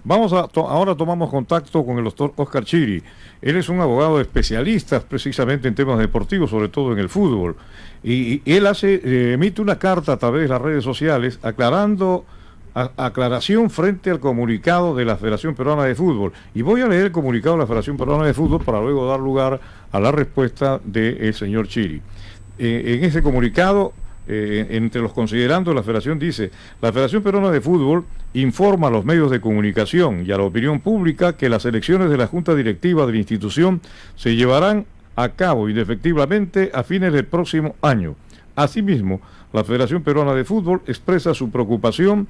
Ahora tomamos contacto con el doctor Oscar Chiri. Él es un abogado especialista precisamente en temas deportivos, sobre todo en el fútbol. Y él emite una carta a través de las redes sociales aclaración frente al comunicado de la Federación Peruana de Fútbol. Y voy a leer el comunicado de la Federación Peruana de Fútbol para luego dar lugar a la respuesta del señor Chiri. En ese comunicado, entre los considerandos, la Federación dice: la Federación Peruana de Fútbol informa a los medios de comunicación y a la opinión pública que las elecciones de la Junta Directiva de la institución se llevarán a cabo indefectiblemente a fines del próximo año. Asimismo, la Federación Peruana de Fútbol expresa su preocupación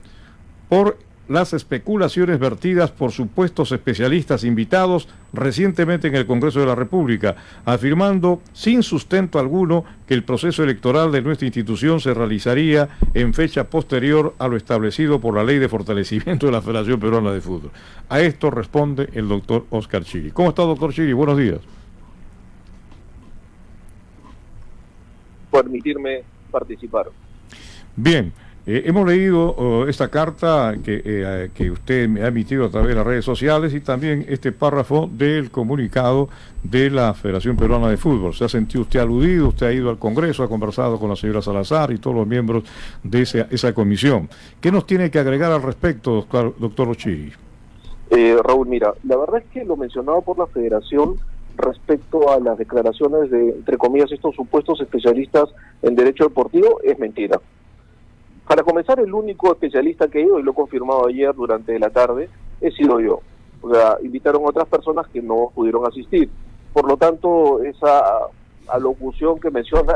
por las especulaciones vertidas por supuestos especialistas invitados recientemente en el Congreso de la República, afirmando sin sustento alguno que el proceso electoral de nuestra institución se realizaría en fecha posterior a lo establecido por la Ley de Fortalecimiento de la Federación Peruana de Fútbol. A esto responde el doctor Oscar Chiri. ¿Cómo está, doctor Chiri? Buenos días. Permitirme participar. Bien. Hemos leído esta carta que usted me ha emitido a través de las redes sociales y también este párrafo del comunicado de la Federación Peruana de Fútbol. ¿Se ha sentido usted aludido? Usted ha ido al Congreso, ha conversado con la señora Salazar y todos los miembros de esa comisión. ¿Qué nos tiene que agregar al respecto, doctor Chiri? Raúl, mira, la verdad es que lo mencionado por la Federación respecto a las declaraciones de, entre comillas, estos supuestos especialistas en derecho deportivo es mentira. Para comenzar, el único especialista que he ido, y lo he confirmado ayer durante la tarde, he sido yo. O sea, invitaron a otras personas que no pudieron asistir. Por lo tanto, esa alocución que menciona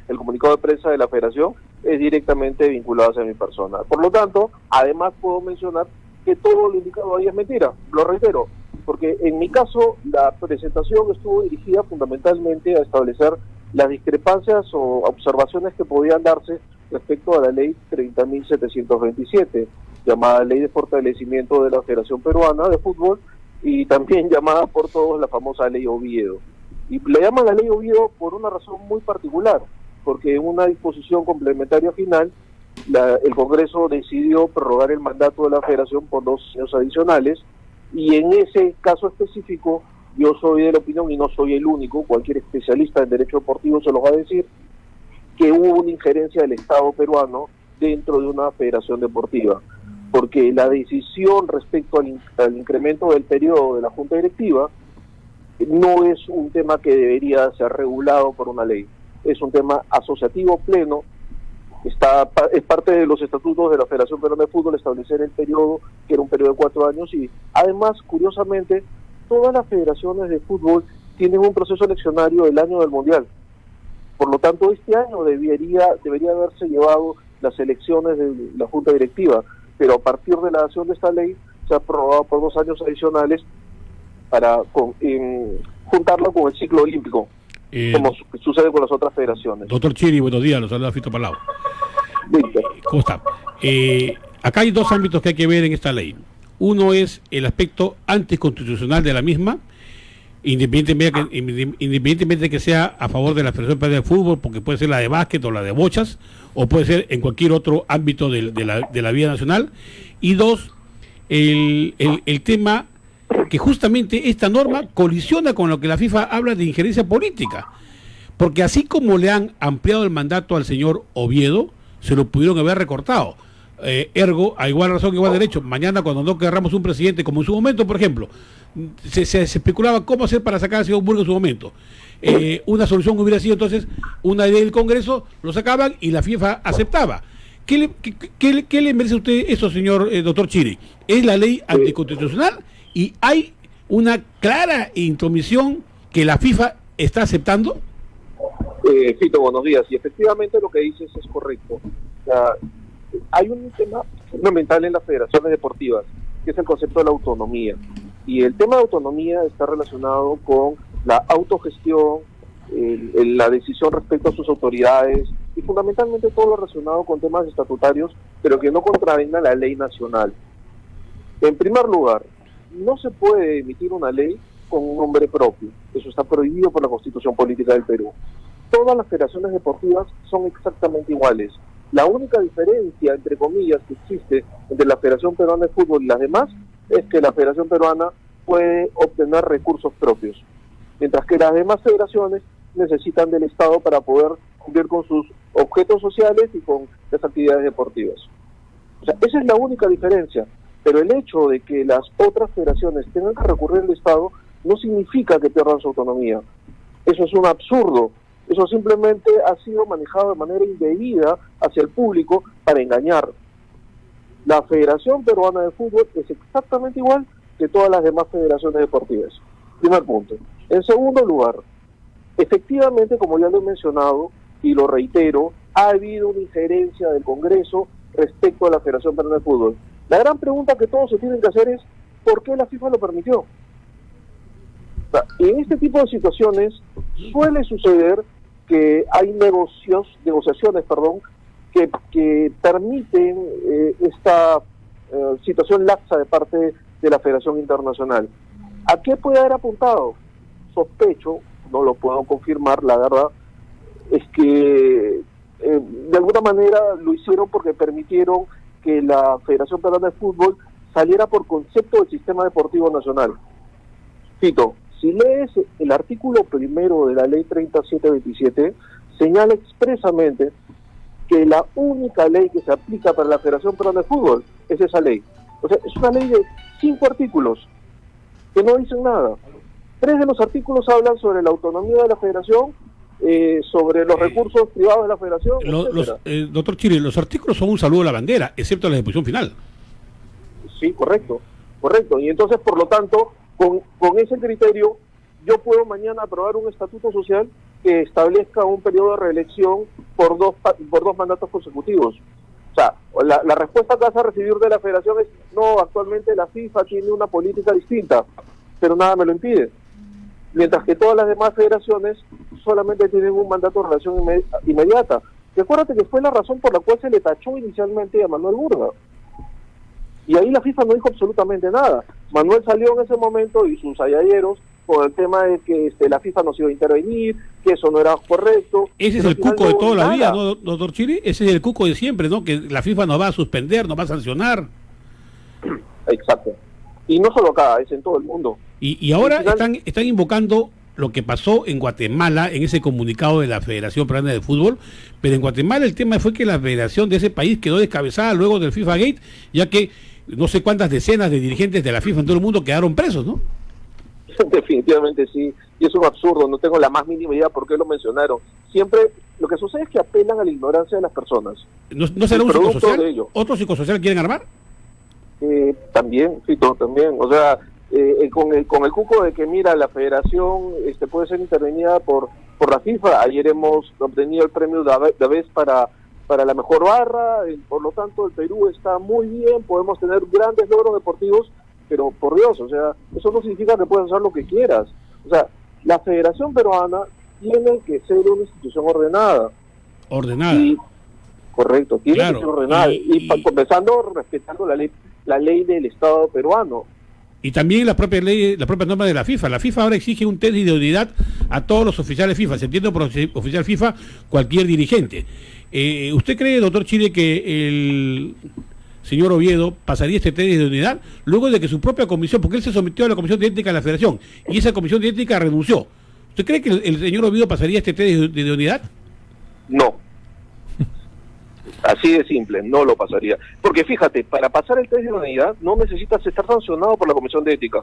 el comunicado de prensa de la Federación es directamente vinculada hacia mi persona. Por lo tanto, además puedo mencionar que todo lo indicado ahí es mentira, lo reitero, porque en mi caso la presentación estuvo dirigida fundamentalmente a establecer las discrepancias o observaciones que podían darse respecto a la ley 30.727, llamada Ley de Fortalecimiento de la Federación Peruana de Fútbol, y también llamada por todos la famosa Ley Oviedo. Y le llaman la Ley Oviedo por una razón muy particular, porque en una disposición complementaria final, el Congreso decidió prorrogar el mandato de la Federación por 2 años adicionales, y en ese caso específico, yo soy de la opinión, y no soy el único, cualquier especialista en derecho deportivo se lo va a decir, que hubo una injerencia del Estado peruano dentro de una federación deportiva, porque la decisión respecto al incremento del periodo de la Junta Directiva no es un tema que debería ser regulado por una ley, es un tema asociativo pleno. Es parte de los estatutos de la Federación Peruana de Fútbol establecer el periodo, que era un periodo de 4 años, y además, curiosamente, todas las federaciones de fútbol tienen un proceso eleccionario del año del Mundial. Por lo tanto, este año debería haberse llevado las elecciones de la Junta Directiva, pero a partir de la adopción de esta ley se ha prorrogado por 2 años adicionales para juntarla con el ciclo olímpico, como sucede con las otras federaciones. Doctor Chiri, buenos días, los saluda Fito Palau. ¿Cómo está? Acá hay 2 ámbitos que hay que ver en esta ley. Uno es el aspecto anticonstitucional de la misma, independientemente de que sea a favor de la Federación Peruana de Fútbol, porque puede ser la de básquet o la de bochas, o puede ser en cualquier otro ámbito de la vida nacional. Y 2, el tema que justamente esta norma colisiona con lo que la FIFA habla de injerencia política, porque así como le han ampliado el mandato al señor Oviedo, se lo pudieron haber recortado. Ergo, a igual razón, igual derecho, mañana cuando no querramos un presidente, como en su momento, por ejemplo, se especulaba cómo hacer para sacar al señor Burgo en su momento. Una solución hubiera sido entonces una ley del Congreso, lo sacaban y la FIFA aceptaba. ¿Qué le merece a usted eso, señor doctor Chiri? Es la ley anticonstitucional y hay una clara intromisión que la FIFA está aceptando. Fito, buenos días. Y efectivamente lo que dices es correcto. Hay un tema fundamental en las federaciones deportivas, que es el concepto de la autonomía. Y el tema de autonomía está relacionado con la autogestión, la decisión respecto a sus autoridades y fundamentalmente todo lo relacionado con temas estatutarios, pero que no contravenga la ley nacional. En primer lugar, no se puede emitir una ley con un nombre propio. Eso está prohibido por la Constitución Política del Perú. Todas las federaciones deportivas son exactamente iguales. La única diferencia, entre comillas, que existe entre la Federación Peruana de Fútbol y las demás es que la Federación Peruana puede obtener recursos propios, mientras que las demás federaciones necesitan del Estado para poder cumplir con sus objetos sociales y con las actividades deportivas. O sea, esa es la única diferencia, pero el hecho de que las otras federaciones tengan que recurrir al Estado no significa que pierdan su autonomía. Eso es un absurdo. Eso simplemente ha sido manejado de manera indebida hacia el público para engañar. La Federación Peruana de Fútbol es exactamente igual que todas las demás federaciones deportivas. Primer punto. En segundo lugar, efectivamente, como ya lo he mencionado y lo reitero, ha habido una injerencia del Congreso respecto a la Federación Peruana de Fútbol. La gran pregunta que todos se tienen que hacer es, ¿por qué la FIFA lo permitió? O sea, en este tipo de situaciones suele suceder que hay negociaciones, que permiten esta situación laxa de parte de la Federación Internacional. ¿A qué puede haber apuntado? Sospecho, no lo puedo confirmar, la verdad, es que de alguna manera lo hicieron porque permitieron que la Federación Peruana de Fútbol saliera por concepto del sistema deportivo nacional. Cito, si lees el artículo primero de la ley 3727, señala expresamente que la única ley que se aplica para la Federación Peruana de Fútbol es esa ley. O sea, es una ley de 5 artículos que no dicen nada. 3 de los artículos hablan sobre la autonomía de la Federación, sobre los recursos privados de la Federación, doctor Chiri, los artículos son un saludo a la bandera, excepto la disposición final. Sí, correcto. Y entonces, por lo tanto, con ese criterio, yo puedo mañana aprobar un estatuto social que establezca un periodo de reelección por dos mandatos consecutivos. O sea, la respuesta que vas a recibir de la Federación es, no, actualmente la FIFA tiene una política distinta, pero nada me lo impide. Mientras que todas las demás federaciones solamente tienen un mandato de relación inmediata. Y acuérdate que fue la razón por la cual se le tachó inicialmente a Manuel Burga. Y ahí la FIFA no dijo absolutamente nada. Manuel salió en ese momento y sus ayayeros con el tema de que la FIFA no se iba a intervenir, que eso no era correcto. Ese es el cuco de toda la vida, ¿no, doctor Chiri? Ese es el cuco de siempre, ¿no? Que la FIFA nos va a suspender, nos va a sancionar. Exacto. Y no solo acá, es en todo el mundo. Y ahora están invocando lo que pasó en Guatemala, en ese comunicado de la Federación Peruana de Fútbol, pero en Guatemala el tema fue que la federación de ese país quedó descabezada luego del FIFA Gate, ya que no sé cuántas decenas de dirigentes de la FIFA en todo el mundo quedaron presos, ¿no? Definitivamente sí, y es un absurdo, no tengo la más mínima idea por qué lo mencionaron. Siempre lo que sucede es que apelan a la ignorancia de las personas. ¿No será un psicosocial? ¿Otro psicosocial quieren armar? También, Fito, también. O sea, con el cuco de que, mira, la federación puede ser intervenida por la FIFA. Ayer hemos obtenido el premio Daves para la mejor barra, por lo tanto el Perú está muy bien, podemos tener grandes logros deportivos, pero por Dios, o sea, eso no significa que puedas hacer lo que quieras. O sea, la Federación Peruana tiene que ser una institución ordenada. Correcto, tiene que ser ordenada, y comenzando respetando la ley del Estado peruano. Y también la propia norma de la FIFA. La FIFA ahora exige un test de idoneidad a todos los oficiales FIFA. Se entiende por oficial FIFA cualquier dirigente. ¿Usted cree, doctor Chile, que el señor Oviedo pasaría este test de idoneidad luego de que su propia comisión, porque él se sometió a la comisión de ética de la Federación y esa comisión de ética renunció? ¿Usted cree que el señor Oviedo pasaría este test de idoneidad? No. Así de simple, no lo pasaría. Porque fíjate, para pasar el test de idoneidad no necesitas estar sancionado por la Comisión de Ética.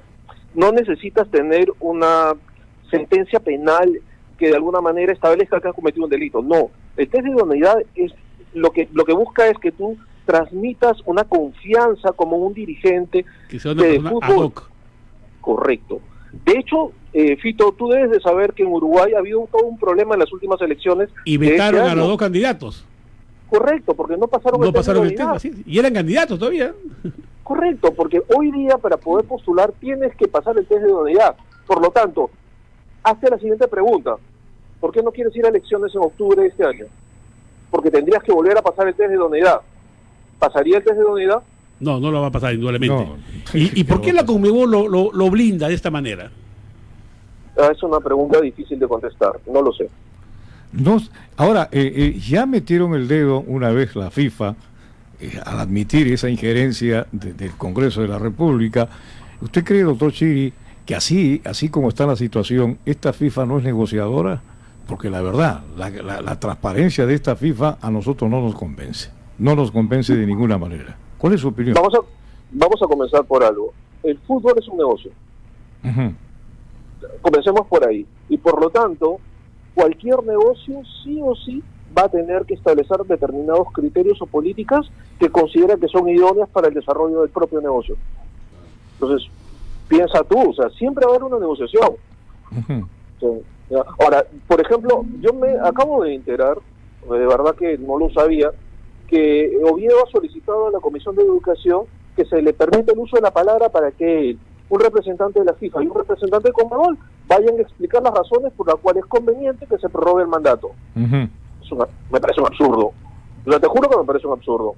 No necesitas tener una sentencia penal que de alguna manera establezca que has cometido un delito. No, el test de idoneidad es lo que busca es que tú transmitas una confianza como un dirigente que sea una persona ad hoc. Correcto. De hecho, Fito, tú debes de saber que en Uruguay ha habido todo un problema en las últimas elecciones. Y vetaron a los dos candidatos. Correcto, porque no pasaron el tema, sí, y eran candidatos todavía. Correcto, porque hoy día para poder postular tienes que pasar el test de idoneidad. Por lo tanto, hazte la siguiente pregunta: ¿por qué no quieres ir a elecciones en octubre de este año? Porque tendrías que volver a pasar el test de idoneidad. ¿Pasaría el test de idoneidad? No, no lo va a pasar, indudablemente. No. ¿Y por qué la Conmebol lo blinda de esta manera? Es una pregunta difícil de contestar, no lo sé. Ahora, ya metieron el dedo una vez la FIFA al admitir esa injerencia del Congreso de la República, ¿usted cree, doctor Chiri, que así como está la situación, esta FIFA no es negociadora? Porque la verdad, la transparencia de esta FIFA a nosotros no nos convence de ninguna manera. ¿Cuál es su opinión? Vamos a comenzar por algo. El fútbol es un negocio. Uh-huh. Comencemos por ahí. Y por lo tanto, cualquier negocio sí o sí va a tener que establecer determinados criterios o políticas que considera que son idóneas para el desarrollo del propio negocio. Entonces, piensa tú, o sea, siempre va a haber una negociación. Uh-huh. O sea, ahora, por ejemplo, yo me acabo de enterar, de verdad que no lo sabía, que Oviedo ha solicitado a la Comisión de Educación que se le permita el uso de la palabra para que un representante de la FIFA y un representante de Conmebol vayan a explicar las razones por las cuales es conveniente que se prorrogue el mandato. Uh-huh. Me parece un absurdo. O sea, te juro que me parece un absurdo.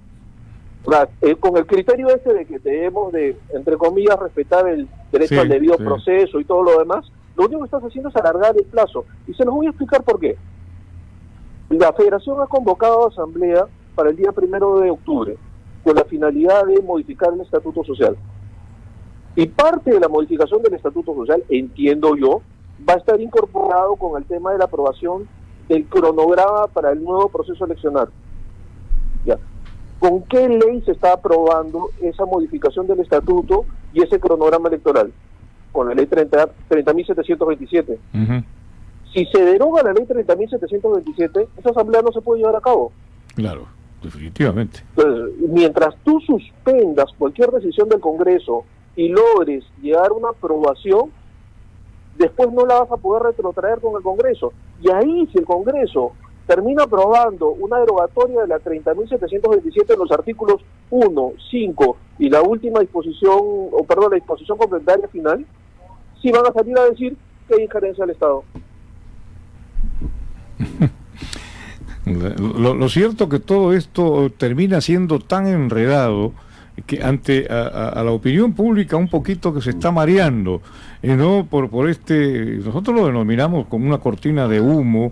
O sea, con el criterio de que debemos de, entre comillas, respetar el derecho al debido proceso y todo lo demás, lo único que estás haciendo es alargar el plazo. Y se los voy a explicar por qué. La Federación ha convocado a asamblea para el día 1 de octubre, con la finalidad de modificar el Estatuto Social. Y parte de la modificación del Estatuto Social, entiendo yo, va a estar incorporado con el tema de la aprobación del cronograma para el nuevo proceso eleccional. Ya. ¿Con qué ley se está aprobando esa modificación del Estatuto y ese cronograma electoral? Con la ley 30.727. Uh-huh. Si se deroga la ley 30.727, esa asamblea no se puede llevar a cabo. Claro, definitivamente. Entonces, mientras tú suspendas cualquier decisión del Congreso y logres llegar a una aprobación, después no la vas a poder retrotraer con el Congreso. Y ahí, si el Congreso termina aprobando una derogatoria de la 30.727 en los artículos 1, 5 y la última disposición, la disposición complementaria final, sí van a salir a decir que hay injerencia del Estado. Lo cierto que todo esto termina siendo tan enredado que ante a la opinión pública un poquito que se está mareando, ¿no? por nosotros lo denominamos como una cortina de humo,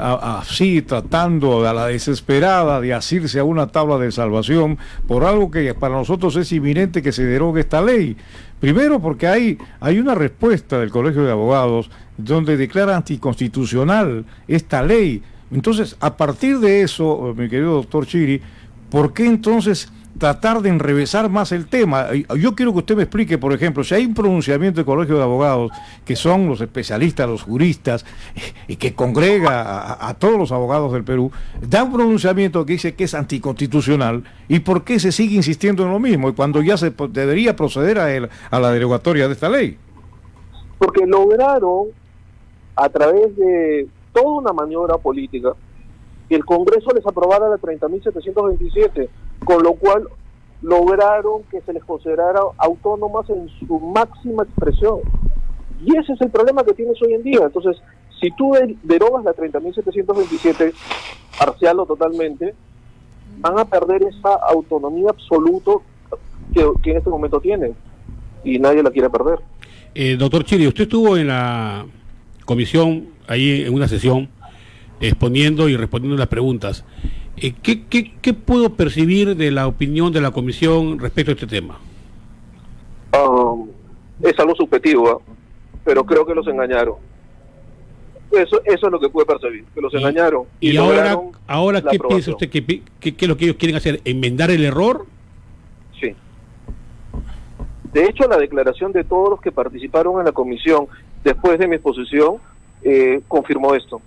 así tratando a la desesperada de asirse a una tabla de salvación por algo que para nosotros es inminente que se derogue esta ley. Primero porque hay una respuesta del Colegio de Abogados donde declara anticonstitucional esta ley. Entonces, a partir de eso, mi querido doctor Chiri, ¿por qué entonces tratar de enrevesar más el tema? Yo quiero que usted me explique, por ejemplo, si hay un pronunciamiento del Colegio de Abogados, que son los especialistas, los juristas, y que congrega a todos los abogados del Perú, da un pronunciamiento que dice que es anticonstitucional, ¿y por qué se sigue insistiendo en lo mismo? Y cuando ya se debería proceder a la derogatoria de esta ley. Porque lograron, a través de toda una maniobra política, que el Congreso les aprobara la 30.727, con lo cual lograron que se les considerara autónomas en su máxima expresión. Y ese es el problema que tienes hoy en día. Entonces, si tú derogas la 30.727, parcial o totalmente, van a perder esa autonomía absoluta que en este momento tienen, y nadie la quiere perder. Doctor Chiri, usted estuvo en la comisión, ahí en una sesión, exponiendo y respondiendo las preguntas. ¿Qué puedo percibir de la opinión de la comisión respecto a este tema? Es algo subjetivo, pero creo que los engañaron. Eso es lo que pude percibir, que los engañaron. Y ahora ¿qué piensa usted? ¿Qué es lo que ellos quieren hacer? ¿Enmendar el error? Sí. De hecho, la declaración de todos los que participaron en la comisión después de mi exposición confirmó esto.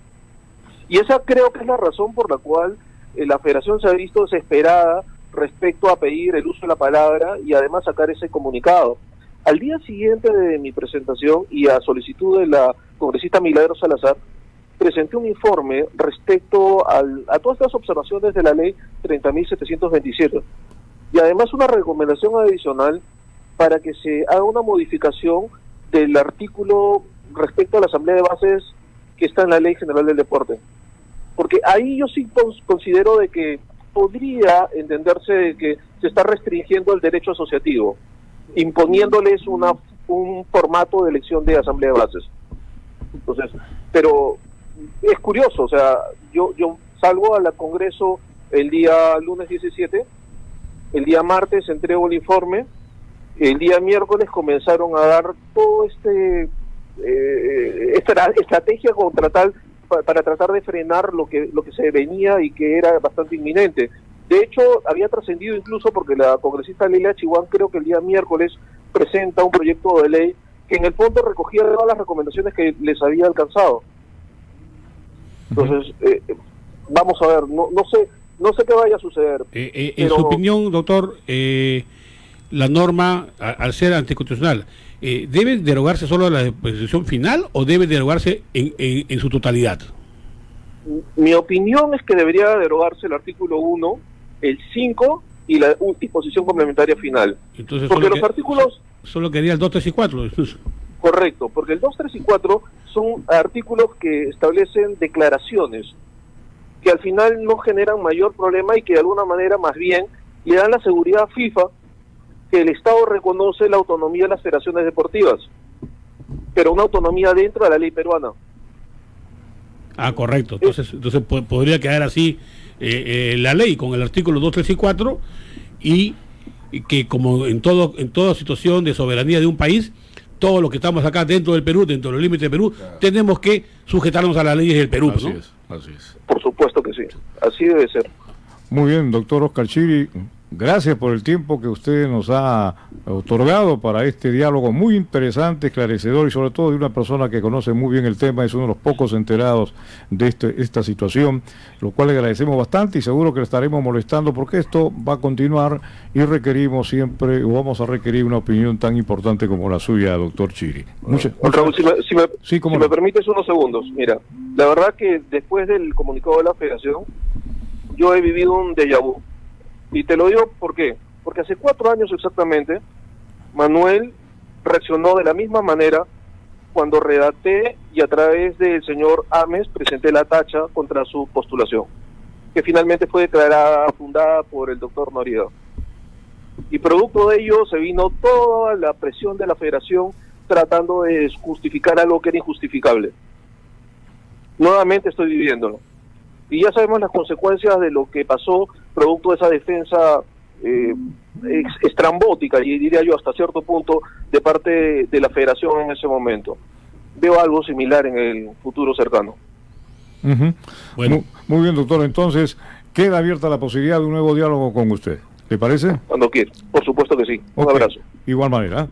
Y esa creo que es la razón por la cual la Federación se ha visto desesperada respecto a pedir el uso de la palabra y además sacar ese comunicado. Al día siguiente de mi presentación y a solicitud de la congresista Milagros Salazar, presenté un informe respecto a todas estas observaciones de la ley 30.727 y además una recomendación adicional para que se haga una modificación del artículo respecto a la Asamblea de Bases que está en la Ley General del Deporte. Porque ahí yo sí considero de que podría entenderse de que se está restringiendo el derecho asociativo, imponiéndoles un formato de elección de Asamblea de Bases. Entonces, pero es curioso, o sea, yo salgo al Congreso el día lunes 17 el día martes se entregó el informe, el día miércoles comenzaron a dar todo esta estrategia para tratar de frenar lo que se venía y que era bastante inminente. De hecho, había trascendido incluso porque la congresista Leila Chihuán, creo que el día miércoles, presenta un proyecto de ley que en el fondo recogía todas las recomendaciones que les había alcanzado. Entonces, vamos a ver, no sé qué vaya a suceder. En su opinión, doctor, la norma, al ser anticonstitucional, ¿debe derogarse solo la disposición final o debe derogarse en su totalidad? Mi opinión es que debería derogarse el artículo 1, el 5 y la disposición complementaria final. Entonces, porque los artículos... Solo quería el 2, 3 y 4. Correcto, porque el 2, 3 y 4 son artículos que establecen declaraciones que al final no generan mayor problema y que de alguna manera más bien le dan la seguridad a FIFA que el Estado reconoce la autonomía de las federaciones deportivas, pero una autonomía dentro de la ley peruana. Ah, correcto. Entonces podría quedar así la ley con el artículo 2, 3 y 4 y que como en toda situación de soberanía de un país, todos los que estamos acá dentro del Perú, dentro de los límites de Perú, tenemos que sujetarnos a las leyes del Perú. Así ¿no? así es. Por supuesto que sí, así debe ser. Muy bien, doctor Oscar Chiri, gracias por el tiempo que usted nos ha otorgado para este diálogo muy interesante, esclarecedor y sobre todo de una persona que conoce muy bien el tema, es uno de los pocos enterados de esta situación, lo cual le agradecemos bastante y seguro que le estaremos molestando porque esto va a continuar y requerimos siempre, o vamos a requerir una opinión tan importante como la suya, doctor Chiri. Raúl, si me permites unos segundos, mira, la verdad que después del comunicado de la Federación, yo he vivido un déjà vu. Y te lo digo ¿por qué? Porque hace 4 años exactamente, Manuel reaccionó de la misma manera cuando redacté y a través del señor Ames presenté la tacha contra su postulación, que finalmente fue declarada fundada por el doctor Noriega. Y producto de ello se vino toda la presión de la Federación tratando de justificar algo que era injustificable. Nuevamente estoy viviéndolo. Y ya sabemos las consecuencias de lo que pasó producto de esa defensa estrambótica, y diría yo hasta cierto punto, de parte de la Federación en ese momento. Veo algo similar en el futuro cercano. Bueno. Muy bien, doctor. Entonces, queda abierta la posibilidad de un nuevo diálogo con usted. ¿Le parece? Cuando quiera. Por supuesto que sí. Un abrazo. Igual manera.